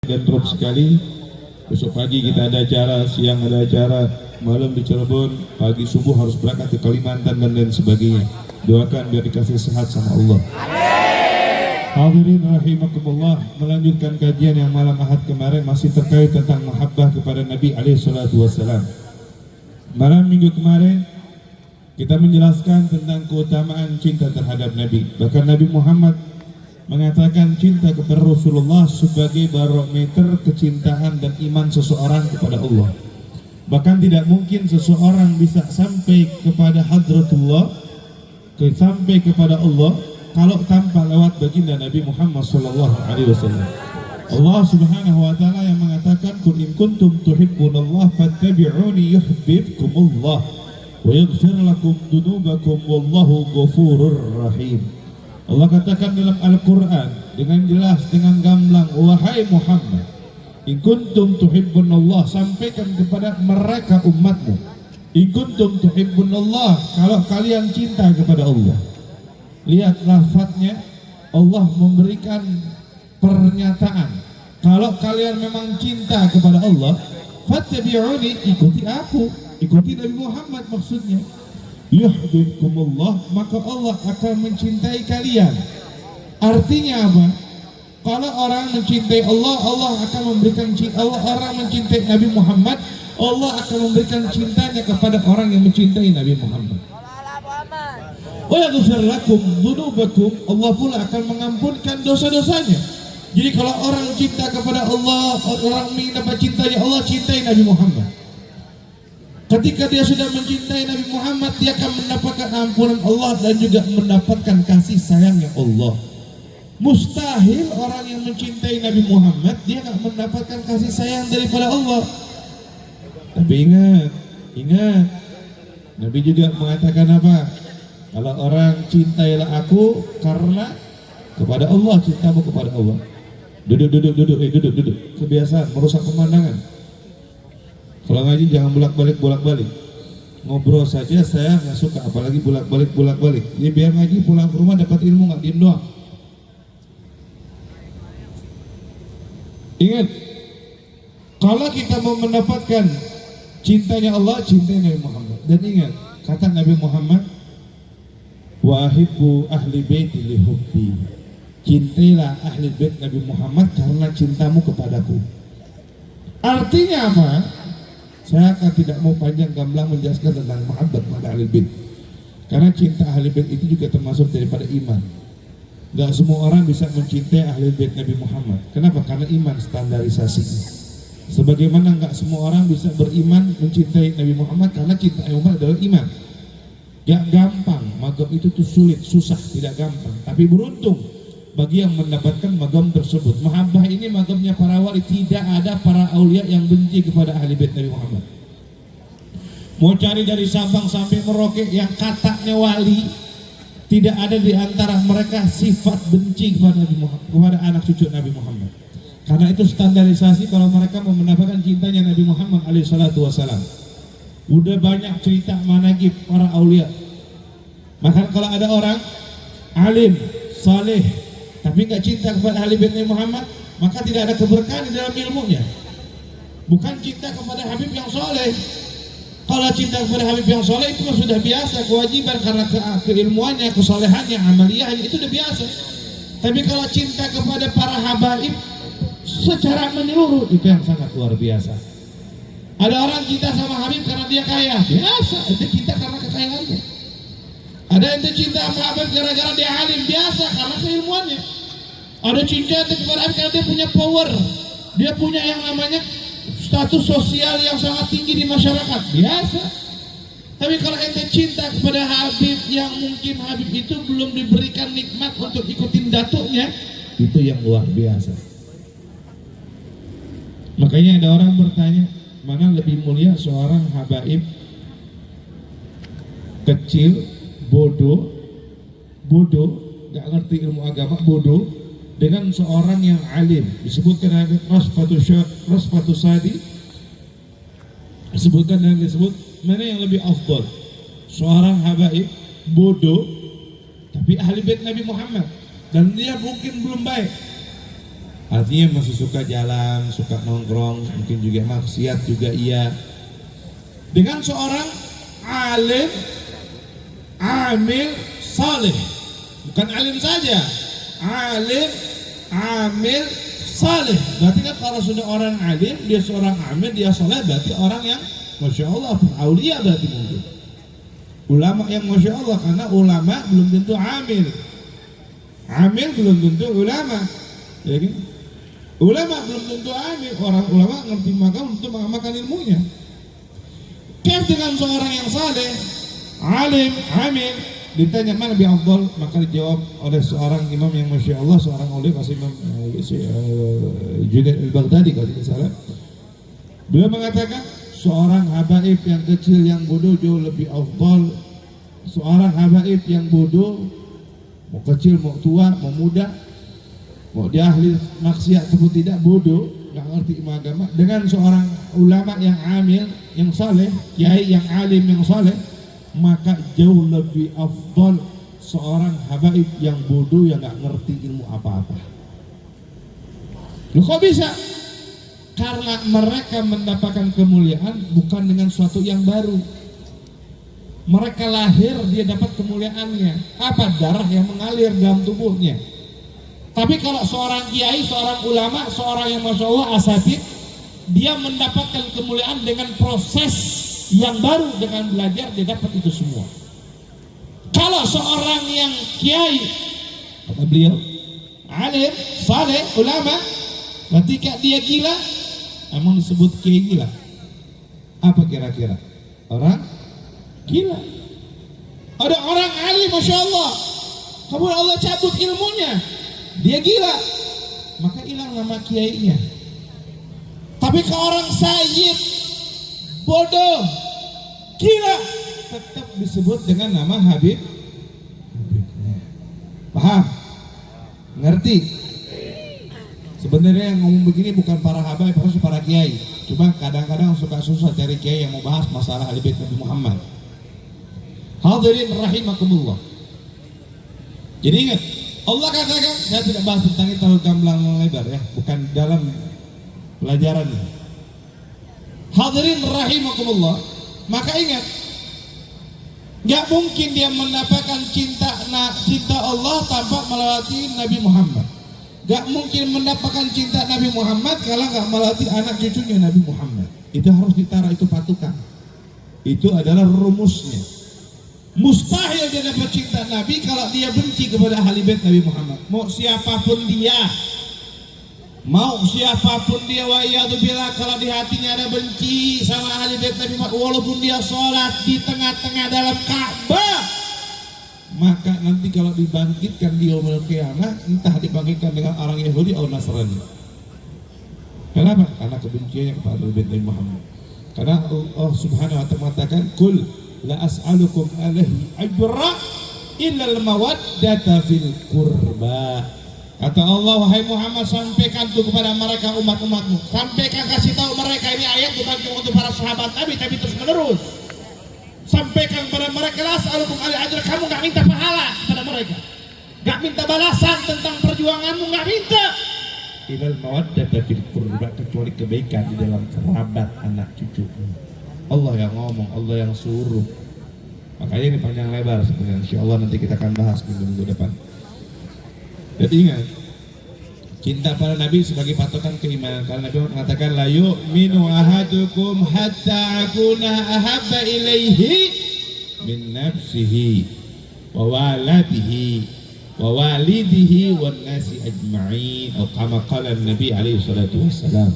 Dan drop sekali. Besok pagi kita ada acara, siang ada acara, malam di Cirebon, pagi subuh harus berangkat ke Kalimantan dan lain sebagainya. Doakan biar dikasih sehat sama Allah. Hadirin rahimakumullah, melanjutkan kajian yang malam Ahad kemarin masih terkait tentang mahabbah kepada Nabi SAW. Malam Minggu kemarin kita menjelaskan tentang keutamaan cinta terhadap Nabi. Bahkan Nabi Muhammad mengatakan cinta kepada Rasulullah sebagai barometer kecintaan dan iman seseorang kepada Allah. Bahkan tidak mungkin seseorang bisa sampai kepada hadratullah, sampai kepada Allah, kalau tanpa lewat baginda Nabi Muhammad SAW. Allah Subhanahu wa taala yang mengatakan, "Qul in kuntum tuhibbunallah fattabi'uni yuhibbukumullah wa yaghfir lakum dzunubakum wallahu ghafurur rahim." Allah katakan dalam Al-Quran dengan jelas, dengan gamblang, wahai Muhammad, in kuntum tuhibbunallah, sampaikan kepada mereka umatmu, in kuntum tuhibbunallah, kalau kalian cinta kepada Allah. Lihat lafadznya, Allah memberikan pernyataan, kalau kalian memang cinta kepada Allah, fattabi'uni, ikuti aku, ikuti Nabi Muhammad maksudnya. Yuhibbukumullah, maka Allah akan mencintai kalian. Artinya apa? Kalau orang mencintai Allah, Allah akan memberikan cinta. Orang mencintai Nabi Muhammad, Allah akan memberikan cintanya kepada orang yang mencintai Nabi Muhammad. Wa yaghfir lakum dzunubakum, Allah pula akan mengampunkan dosa-dosanya. Jadi kalau orang cinta kepada Allah, orang ingin dapat cintanya Allah, cintai Nabi Muhammad. Ketika dia sudah mencintai Nabi Muhammad, dia akan mendapatkan ampunan Allah dan juga mendapatkan kasih sayangnya Allah. Mustahil orang yang mencintai Nabi Muhammad dia akan mendapatkan kasih sayang daripada Allah. Tapi ingat, Nabi juga mengatakan apa? Kalau orang cintailah aku karena kepada Allah, cintamu kepada Allah. Duduk. Kebiasaan merusak pemandangan. Kalau ngaji jangan bolak-balik. Ngobrol saja saya nggak suka, apalagi bolak-balik. Jadi biar ngaji pulang ke rumah dapat ilmu, nggak diem doang. Ingat, kalau kita mau mendapatkan cintanya Allah, cintai Nabi Muhammad. Dan ingat, kata Nabi Muhammad, wa ahibbu ahli baiti li hubbi. Cintailah ahli bait Nabi Muhammad karena cintamu kepadaku. Artinya apa? Saya akan tidak mau panjang gamblang menjelaskan tentang mahabbat pada ahli bait. Karena cinta ahli bait itu juga termasuk daripada iman. Gak semua orang bisa mencintai ahli bait Nabi Muhammad. Kenapa? Karena iman standarisasi. Sebagaimana gak semua orang bisa beriman mencintai Nabi Muhammad, karena cinta Nabi Muhammad adalah iman. Gak gampang, magam itu tuh sulit, susah, tidak gampang. Tapi beruntung bagi yang mendapatkan magam tersebut. Mahabbah ini magamnya para wali. Tidak ada para aulia yang benci kepada ahli bait Nabi Muhammad. Mau cari dari Sabang sampai Merauke yang katanya wali, tidak ada di antara mereka sifat benci kepada Nabi Muhammad, kepada anak cucu Nabi Muhammad. Karena itu standarisasi kalau mereka mau mendapatkan cintanya Nabi Muhammad SAW. Udah banyak cerita manaqib para aulia. Maka kalau ada orang alim, saleh, tapi nggak cinta kepada ahli bait Nabi Muhammad, maka tidak ada keberkahan di dalam ilmunya. Bukan cinta kepada Habib yang soleh. Kalau cinta kepada Habib yang soleh itu sudah biasa, kewajiban karena keilmuannya, kesolehannya, amaliyahnya itu sudah biasa. Tapi kalau cinta kepada para habaib secara menyeluruh, itu yang sangat luar biasa. Ada orang cinta sama Habib karena dia kaya, biasa, itu cinta karena kekayaannya. Ada yang cinta sama Habib gara-gara dia alim, biasa karena keilmuannya. Ada cinta kepada Habib karena dia punya power, dia punya yang namanya status sosial yang sangat tinggi di masyarakat, biasa. Tapi kalau ente cinta kepada Habib yang mungkin Habib itu belum diberikan nikmat untuk ikutin datuknya, itu yang luar biasa. Makanya ada orang bertanya, mana lebih mulia seorang habaib kecil, bodoh, gak ngerti ilmu agama, bodoh, dengan seorang yang alim. Disebutkan ada Rasfatu Sadi, disebutkan dan disebut mana yang lebih afdal, seorang habaib bodoh tapi ahli bait Nabi Muhammad, dan dia mungkin belum baik. Artinya masih suka jalan, suka nongkrong, mungkin juga maksiat juga iya. Dengan seorang alim, amil, saleh. Bukan alim saja, alim, amil, saleh. Berarti kan kalau sudah orang alim, dia seorang amil, dia saleh, berarti orang yang Masya Allah, aulia berarti mungkin. Ulama yang Masya Allah, karena ulama belum tentu amil. Amil belum tentu ulama. Ya kan? Ulama belum tentu amil. Orang ulama ngerti makan untuk mengamalkan ilmunya. Kayak dengan seorang yang saleh, alim, amil, ditanya mana lebih afdal, maka dijawab oleh seorang imam yang Masya Allah, seorang ulama kasih Imam Junaid al-Baghdadi kalau tidak salah. Beliau mengatakan seorang habaib yang kecil yang bodoh jauh lebih afdal. Seorang habaib yang bodoh, mau kecil, mau tua, mau muda, mau dia ahli maksiat ataupun tidak, bodoh, nggak ngerti ilmu agama, dengan seorang ulama yang amil, yang saleh, kiai yang alim yang saleh, maka jauh lebih afdal seorang habaib yang bodoh yang nggak ngerti ilmu apa-apa. Loh kok bisa? Karena mereka mendapatkan kemuliaan bukan dengan suatu yang baru. Mereka lahir, dia dapat kemuliaannya. Apa? Darah yang mengalir dalam tubuhnya. Tapi kalau seorang kiai, seorang ulama, seorang yang Masya Allah asatid, dia mendapatkan kemuliaan dengan proses yang baru, dengan belajar dia dapat itu semua. Kalau seorang yang kiai, kata beliau, alim, saleh, ulama, ketika dia gila, emang disebut kiai gila. Apa kira-kira? Orang gila. Ada orang alim, Masya Allah, kemudian Allah cabut ilmunya, dia gila, maka hilang nama kiainya. Tapi ke orang sayyid, bodoh, gila, tetap disebut dengan nama Habib. Paham? Ngerti? Sebenarnya yang ngomong begini bukan para habaib, harus para kiai. Cuma kadang-kadang suka susah cari kiai yang mau bahas masalah Ahli Bait Nabi Muhammad. Hadirin rahimakumullah. Jadi ingat, Allah katakan, saya tidak bahas tentang itu terlalu gamblang lebar ya, bukan dalam pelajarannya. Hadirin rahimakumullah, maka ingat, gak mungkin dia mendapatkan cinta Allah tanpa melewati Nabi Muhammad. Gak mungkin mendapatkan cinta Nabi Muhammad kalau gak melewati anak cucunya Nabi Muhammad. Itu harus ditara, itu patukan. Itu adalah rumusnya. Mustahil dia dapat cinta Nabi kalau dia benci kepada ahli bait Nabi Muhammad. Mau siapapun dia, wa'iyadzubillah, kalau di hatinya ada benci sama ahli bait Nabi Muhammad, walaupun dia sholat di tengah-tengah dalam Ka'bah, maka nanti kalau dibangkitkan di yaumul qiyamah, entah dibangkitkan dengan orang Yahudi atau Nasrani. Kenapa? Karena kebenciannya kepada ahli bait Nabi Muhammad. Karena Allah Subhanahu wa ta'ala mengatakan, "Qul la as'alukum alaihi ajra illal mawaddata fil qurba." Kata Allah, wahai Muhammad, sampaikan tuh kepada mereka umat-umatmu, sampaikan, kasih tahu mereka, ini ayat bukan untuk para sahabat Nabi tapi terus menerus. Sampaikan kepada mereka, la as'alukum alaihi ajra, kamu gak minta pahala kepada mereka, gak minta balasan tentang perjuanganmu, gak minta. Illal mawaddata fil qurba, kecuali kebaikan di dalam kerabat anak cucumu. Allah yang ngomong, Allah yang suruh. Makanya ini panjang lebar sebenarnya. Insyaallah nanti kita akan bahas minggu depan. Jadi ingat, cinta para nabi sebagai patokan keimanan. Karena Nabi mengatakan, la yu'minu ahadukum hatta akuna ahabba ilaihi min nafsihi wa waladihi wa walidihi wan nasi ajma'in, atau kama qala Nabi alaihi salatu wassalam.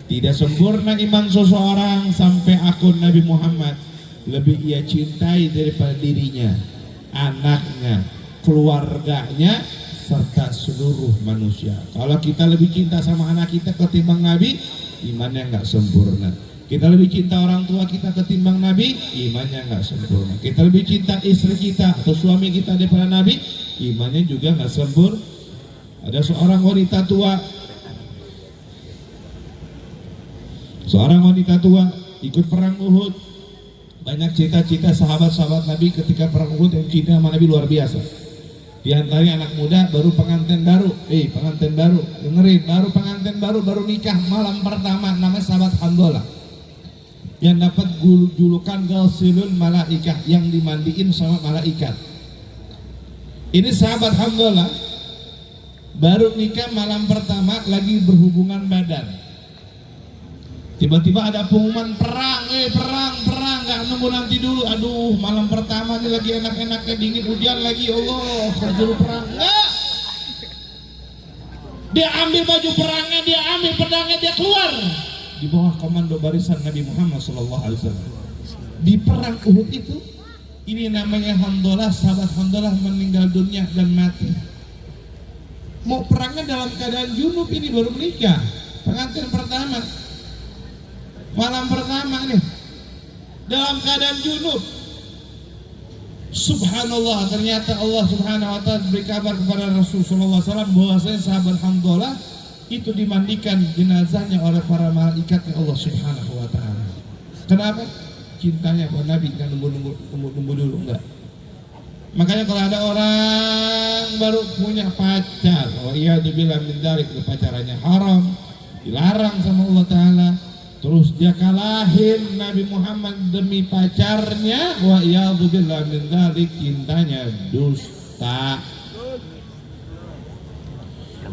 Tidak sempurna iman seseorang sampai akun Nabi Muhammad lebih ia cintai daripada dirinya, anaknya, keluarganya, serta seluruh manusia. Kalau kita lebih cinta sama anak kita ketimbang Nabi, imannya nggak sempurna. Kita lebih cinta orang tua kita ketimbang Nabi, imannya nggak sempurna. Kita lebih cinta istri kita atau suami kita daripada Nabi, imannya juga nggak sempurna. Ada seorang wanita tua ikut perang Uhud. Banyak cita-cita sahabat-sahabat Nabi ketika perang Uhud yang cinta sama Nabi luar biasa. Di antaranya anak muda baru pengantin baru, pengantin baru, dengerin, baru pengantin baru nikah malam pertama, namanya sahabat Handolah, yang dapat julukan Ghasilul Malaikah, yang dimandiin sama malaikat. Ini sahabat Handolah baru nikah malam pertama, lagi berhubungan badan. Tiba-tiba ada pengumuman perang, nggak nunggu nanti dulu. Aduh, malam pertama ini lagi enak-enaknya, dingin, hujan lagi, Allah, terjuru perang. Enggak. Dia ambil baju perangnya, dia ambil pedangnya, dia keluar di bawah komando barisan Nabi Muhammad SAW. Di perang Uhud itu, ini namanya Handolah, sahabat Handolah meninggal dunia dan mati. Mau perangnya dalam keadaan junub, ini baru menikah, pengantin pertama. Malam pertama nih dalam keadaan junub. Subhanallah, ternyata Allah Subhanahu wa ta'ala beri kabar kepada Rasulullah SAW bahwasanya sahabat Handolah itu dimandikan jenazahnya oleh para malaikat Allah Subhanahu wa ta'ala. Kenapa? Cintanya kepada Nabi, kan nunggu dulu, enggak. Makanya kalau ada orang baru punya pacar, iya dibilang mindarik, pacarannya haram, dilarang sama Allah Ta'ala, terus dia kalahin Nabi Muhammad demi pacarnya, wa iyadzubillah min dzalik, cintanya dusta.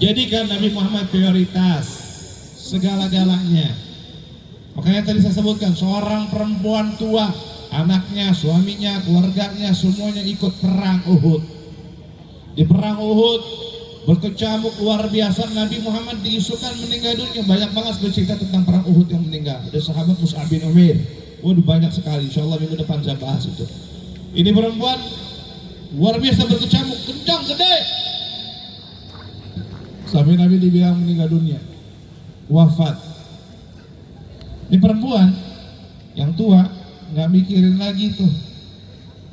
Jadikan Nabi Muhammad prioritas segala-galanya. Makanya tadi saya sebutkan, seorang perempuan tua, anaknya, suaminya, keluarganya, semuanya ikut perang Uhud. Di perang Uhud berkecamuk luar biasa, Nabi Muhammad diisukan meninggal dunia. Banyak banget bercerita tentang perang Uhud yang meninggal. Ada sahabat Mus'ab bin Umair. Waduh, banyak sekali. Insyaallah minggu depan saya bahas itu. Ini perempuan luar biasa berkecamuk, kencang, gede. Sampai Nabi dibilang meninggal dunia, wafat. Ini perempuan yang tua, nggak mikirin lagi tuh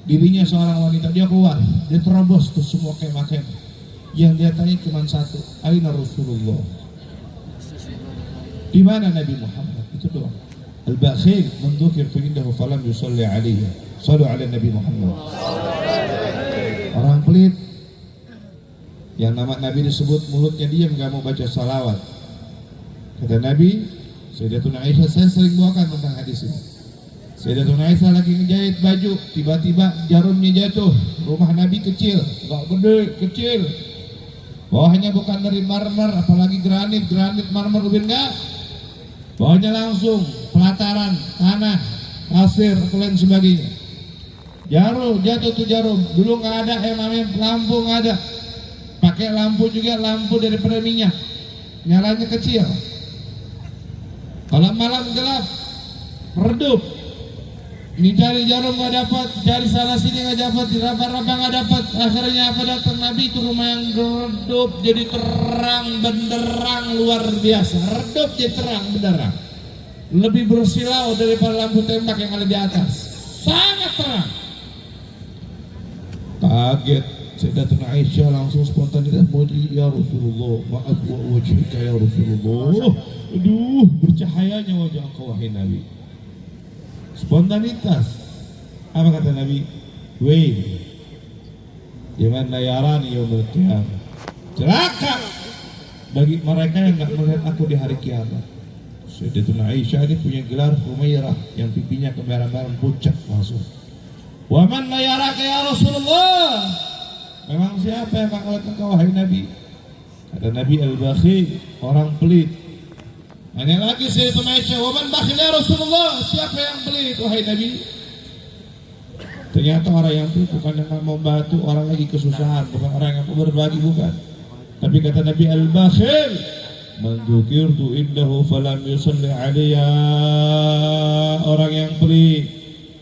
dirinya seorang wanita. Dia keluar, dia terobos tuh semua kemah-kemah. Yang dia tanya cuma satu, aina Rasulullah, di mana Nabi Muhammad? Itu doang. Al-bakhil man dzukirtu indahu falam yusalli alaihi, sallu ala Nabi Muhammad. Orang pelit yang nama Nabi disebut mulutnya diam, nggak mau baca salawat. Kata Nabi, Sayyidatuna Aisyah, saya sering bawakan tentang hadis ini. Sayyidatuna Aisyah lagi ngejahit baju, tiba-tiba jarumnya jatuh. Rumah Nabi kecil, nggak gede, kecil. Bawahnya bukan dari marmer, apalagi granit marmer ubin enggak. Bawahnya langsung pelataran, tanah, pasir, atau lain sebagainya. Jarum, jatuh tuh jarum. Dulu nggak ada yang namanya lampu, nggak ada. Pakai lampu juga, lampu daripada minyak. Nyalanya kecil. Kalau malam gelap, redup. Ini cari jarum nggak dapat, cari sana sini nggak dapat, diraba-raba nggak dapat. Akhirnya apa, datang Nabi, itu rumah yang redup jadi terang benderang luar biasa. Redup jadi terang benderang, lebih bersilau daripada lampu tembak yang ada di atas. Sangat terang. Kaget Sayyidatuna Aisyah, langsung spontanitas, ya Rasulullah, maaf wajhika ya Rasulullah. Aduh, bercahayanya wajah engkau wahai Nabi. Spontanitas. Apa kata Nabi? Weh, jangan layarani yaumil qiyamah. Celaka bagi mereka yang nggak melihat aku di hari kiamat. Sayyidatuna Aisyah ini punya gelar Humairah, yang pipinya kemerah-merah pucat langsung. Wa man layaraka ya Rasulullah. Memang siapa yang nggak melihat engkau wahai Nabi? Kata Nabi, al-bakhil, orang pelit. Hanya lagi Sayyidatuna Aisyah, waman bakhil ya Rasulullah, siapa yang pelit wahai Nabi? Ternyata orang yang pelit bukan yang mau membantu orang lagi kesusahan, bukan orang yang mau berbagi, bukan. Tapi kata Nabi, al-bakhil man dzukirtu indahu falam yusalli alayya, orang yang pelit,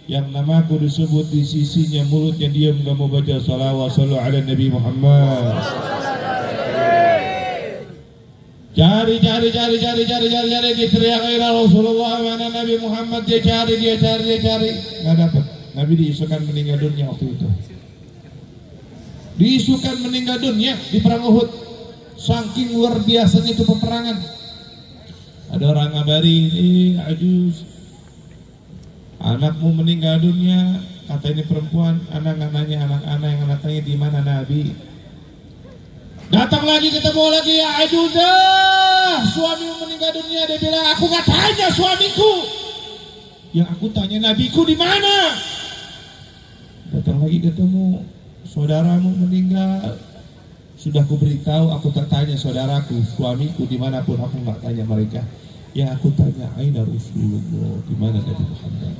yang namaku disebut di sisinya, mulutnya diam, gak mau baca salawat, sallu ala Nabi Muhammad. Cari, diteriak ila Rasulullah, mana Nabi Muhammad, dia cari, nggak dapat. Nabi diisukan meninggal dunia waktu itu. Diisukan meninggal dunia di perang Uhud. Saking luar biasanya itu peperangan. Ada orang ngabari, ajuz, anakmu meninggal dunia. Kata ini perempuan, anak nanya anak-anak yang anak tanya di mana Nabi. Datang lagi, ketemu lagi, ya Ajudah, suami meninggal dunia. Dia bilang, aku gak tanya suamiku, yang aku tanya nabiku di mana. Datang lagi, ketemu, saudaramu meninggal. Sudah ku beritahu, aku tak tanya saudaraku, suamiku dimanapun, aku gak tanya mereka. Yang aku tanya, aina Rasulullah, di mana Nabi Muhammad?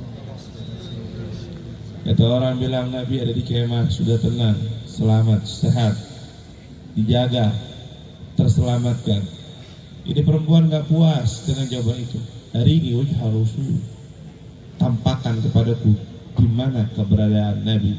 Kata orang bilang, Nabi ada di kemah, sudah tenang, selamat, sehat, dijaga, terselamatkan. Ini perempuan gak puas dengan jawaban itu. Hari ini wajah Rasul, tampakkan kepadaku di mana keberadaan Nabi.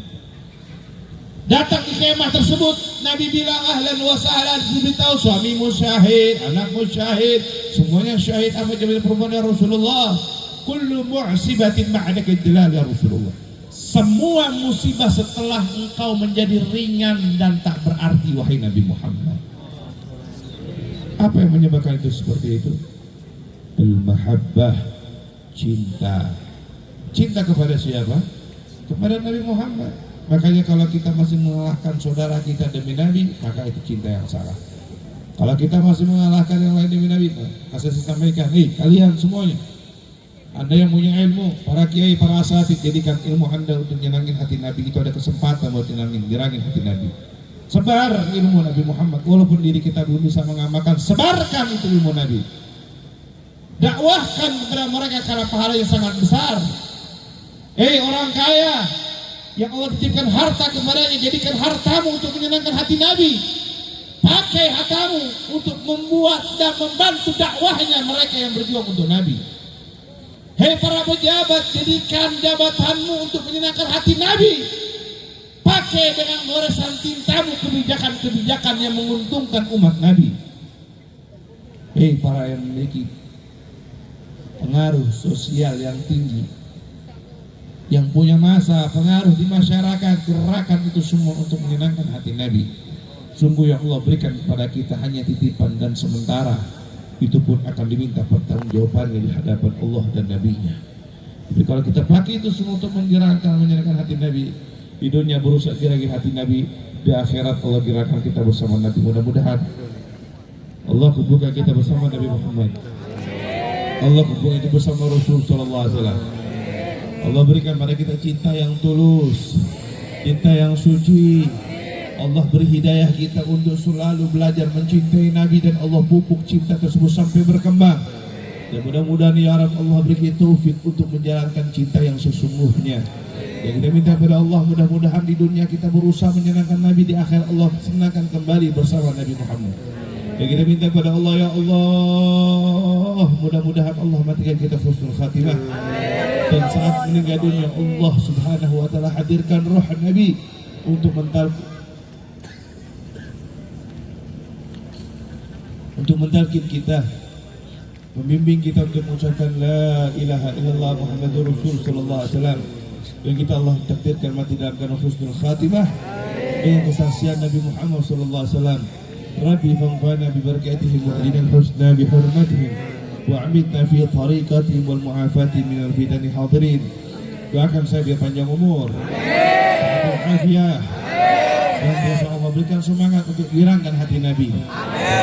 Datang di kemah tersebut, Nabi bilang ahlan wa sahlan, diberitahu suamimu syahid, anakmu syahid, semuanya syahid. Apa jawab perempuan ya Rasulullah? Kullu mu'sibatin ba'daka dilal ya Rasulullah. Semua musibah setelah engkau menjadi ringan dan tak berarti wahai Nabi Muhammad. Apa yang menyebabkan itu seperti itu? Al-mahabbah, cinta. Cinta kepada siapa? Kepada Nabi Muhammad. Makanya kalau kita masih mengalahkan saudara kita demi Nabi, maka itu cinta yang salah. Kalau kita masih mengalahkan yang lain demi Nabi, saya sampaikan, kalian semuanya, Anda yang punya ilmu, para kiai, para asatidz, jadikan ilmu Anda untuk nyenangin hati Nabi. Itu ada kesempatan buat dirangin hati Nabi. Sebar ilmu Nabi Muhammad, walaupun diri kita belum bisa mengamalkan, sebarkan itu ilmu Nabi. Dakwahkan kepada mereka karena pahala yang sangat besar. Orang kaya yang Allah titipkan harta kepadanya, jadikan hartamu untuk menyenangkan hati Nabi. Pakai hartamu untuk membuat dan membantu dakwahnya mereka yang berjuang untuk Nabi. Para pejabat, jadikan jabatanmu untuk menyenangkan hati Nabi. Pakai dengan goresan tintamu kebijakan-kebijakan yang menguntungkan umat Nabi. Para yang memiliki pengaruh sosial yang tinggi, yang punya masa pengaruh di masyarakat, gerakan itu semua untuk menyenangkan hati Nabi. Sungguh yang Allah berikan kepada kita hanya titipan dan sementara. Itu pun akan diminta pertanggungjawabannya di hadapan Allah dan Nabi-Nya. Jadi kalau kita pakai itu semua untuk menggerakkan, menyenangkan hati Nabi, di dunia berusaha gerakkan hati Nabi, di akhirat Allah gerakkan kita bersama Nabi. Mudah-mudahan Allah kumpulkan kita bersama Nabi Muhammad. Allah kumpulkan kita bersama Rasul Sallallahu Alaihi Wasallam. Allah berikan pada kita cinta yang tulus, cinta yang suci. Allah beri hidayah kita untuk selalu belajar mencintai Nabi, dan Allah pupuk cinta tersebut sampai berkembang. Dan mudah-mudahan ya Rabb, Allah beri kita taufik untuk menjalankan cinta yang sesungguhnya. Yang kita minta pada Allah, mudah-mudahan di dunia kita berusaha menyenangkan Nabi, di akhir Allah senangkan kembali bersama Nabi Muhammad. Yang kita minta pada Allah, ya Allah, mudah-mudahan Allah matikan kita husnul khatimah. Dan saat meninggal dunia, Allah Subhanahu wa taala hadirkan roh Nabi untuk mentalkin kita, membimbing kita untuk mengucapkan la ilaha illallah Muhammadur Rasul sallallahu alaihi wasallam. Dan kita Allah takdirkan mati dalam keadaan husnul khatimah dengan kesaksian Nabi Muhammad sallallahu alaihi wasallam. Rabbi fanfa'na bi barakatihim wa adina al-husna bi hurmatihim wa amitna fi tariqatihim wal mu'afati min al-fitani hadirin. Doakan saya biar panjang umur, afiat, dan biasa Allah berikan semangat untuk girangkan hati Nabi.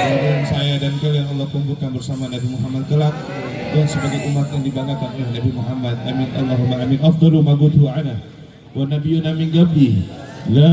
Dan saya dan kalian Allah kumpulkan bersama Nabi Muhammad kelak, dan sebagai umat yang dibanggakan oleh Nabi Muhammad. Amin Allahumma amin. Afdalu ma qultu ana wa nabiyyuna min qabli la